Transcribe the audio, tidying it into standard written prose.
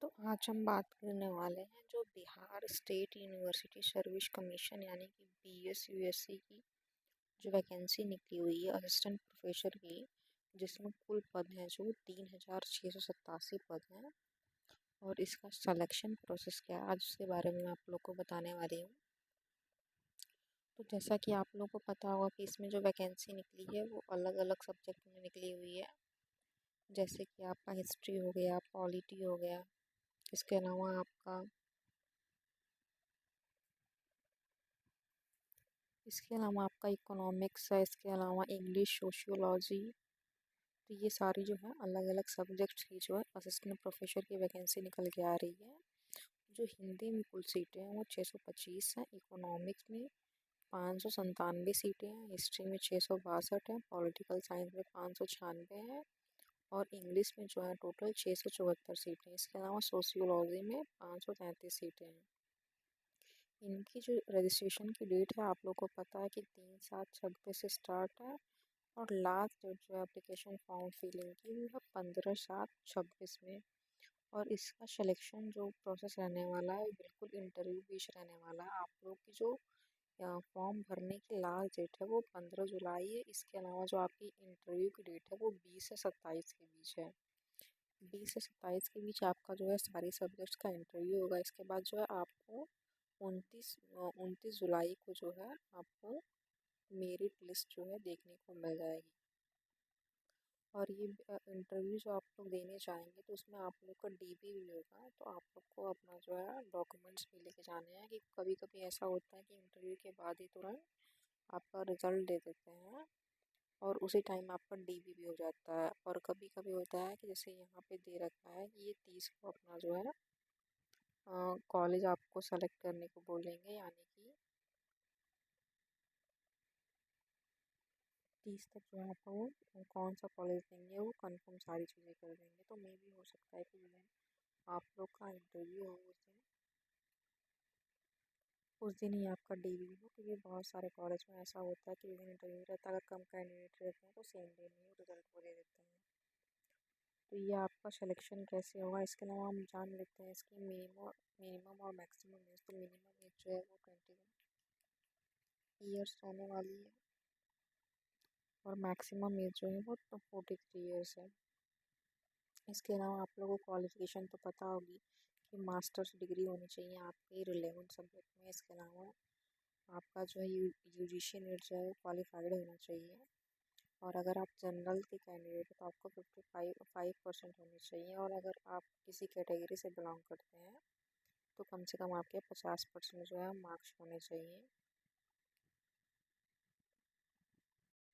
तो आज हम बात करने वाले हैं जो Bihar state university service commission यानी कि BSUSC की जो वैकेंसी निकली हुई है असिस्टेंट प्रोफेसर की, जिसमें कुल पद हैं जो 3687 पद हैं। और इसका सिलेक्शन प्रोसेस क्या है आज उसके बारे में मैं आप लोग को बताने वाली हूँ। तो जैसा कि आप लोग को पता होगा कि इसमें जो वैकेंसी निकली है वो अलग अलग सब्जेक्ट में निकली हुई है, जैसे कि आपका हिस्ट्री हो गया, पॉलिटी हो गया, इसके अलावा आपका इकोनॉमिक्स है, इसके अलावा इंग्लिश, सोशियोलॉजी। तो ये सारी जो है अलग अलग सब्जेक्ट्स की जो है असिस्टेंट प्रोफेसर की वैकेंसी निकल के आ रही है। जो हिंदी में कुल सीटें हैं वो 625 हैं, इकोनॉमिक्स में 597 सीटें हैं, हिस्ट्री में 662 हैं, पॉलिटिकल साइंस में 596 हैं और इंग्लिश में जो है टोटल 674 सीटें हैं। इसके अलावा सोशियोलॉजी में 533 सीटें हैं। इनकी जो रजिस्ट्रेशन की डेट है आप लोग को पता है कि 3/7/26 से स्टार्ट है और लास्ट डेट जो है एप्लीकेशन फॉर्म फिलिंग की वो है 15/7/26 में। और इसका सिलेक्शन जो प्रोसेस रहने वाला है बिल्कुल इंटरव्यू बेस्ड रहने वाला है। आप लोग की जो फॉर्म भरने की लास्ट डेट है वो 15 जुलाई है। इसके अलावा जो आपकी इंटरव्यू की डेट है वो 20 से 27 के बीच है। 20 से 27 के बीच आपका जो है सारी सब्जेक्ट्स का इंटरव्यू होगा। इसके बाद जो है आपको 29 जुलाई को जो है आपको मेरिट लिस्ट जो है देखने को मिल जाएगी। और ये इंटरव्यू जो आप लोग देने जाएंगे तो उसमें आप लोग का DP भी होगा। तो आप लोग को अपना जो है डॉक्यूमेंट्स भी लेके जाने हैं कि कभी कभी ऐसा होता है कि इंटरव्यू के बाद ही तुरंत आपका रिजल्ट दे देते हैं और उसी टाइम आपका DP भी हो जाता है। और कभी कभी होता है कि जैसे यहाँ पे दे रखा है कि ये 30 को अपना जो है कॉलेज आपको सेलेक्ट करने को बोलेंगे, यानी कि 30 तक जो है आपको वो कौन सा कॉलेज देंगे वो कंफर्म सारी चीज़ें कर देंगे। तो मे भी हो सकता है कि जिस दिन आप लोग का इंटरव्यू हो उस दिन ही आपका DP हो, क्योंकि बहुत सारे कॉलेज में ऐसा होता है कि जिस दिन इंटरव्यू रहता है अगर कम कैंडिडेट रहते हैं तो सेम डे में ही रिजल्ट को दे देते हैं। तो ये आपका सिलेक्शन कैसे होगा इसके अलावा हम जान लेते हैं इसकी मिनिमम और मैक्सिमम एज। तो मिनिमम एज जो है वो 21 ईयर्स रहने वाली है और मैक्सिमम एज जो है वो 43 ईयर्स है। इसके अलावा आप लोगों को क्वालिफिकेशन तो पता होगी कि मास्टर्स डिग्री होनी चाहिए आपके रिलेवेंट सब्जेक्ट में। इसके अलावा आपका जो है UGC नेट जो है क्वालिफाइड होना चाहिए। और अगर आप जनरल के कैंडिडेट हो तो आपको 55% होनी चाहिए। और अगर आप किसी कैटेगरी से बिलोंग करते हैं तो कम से कम आपके 50% जो है मार्क्स होने चाहिए।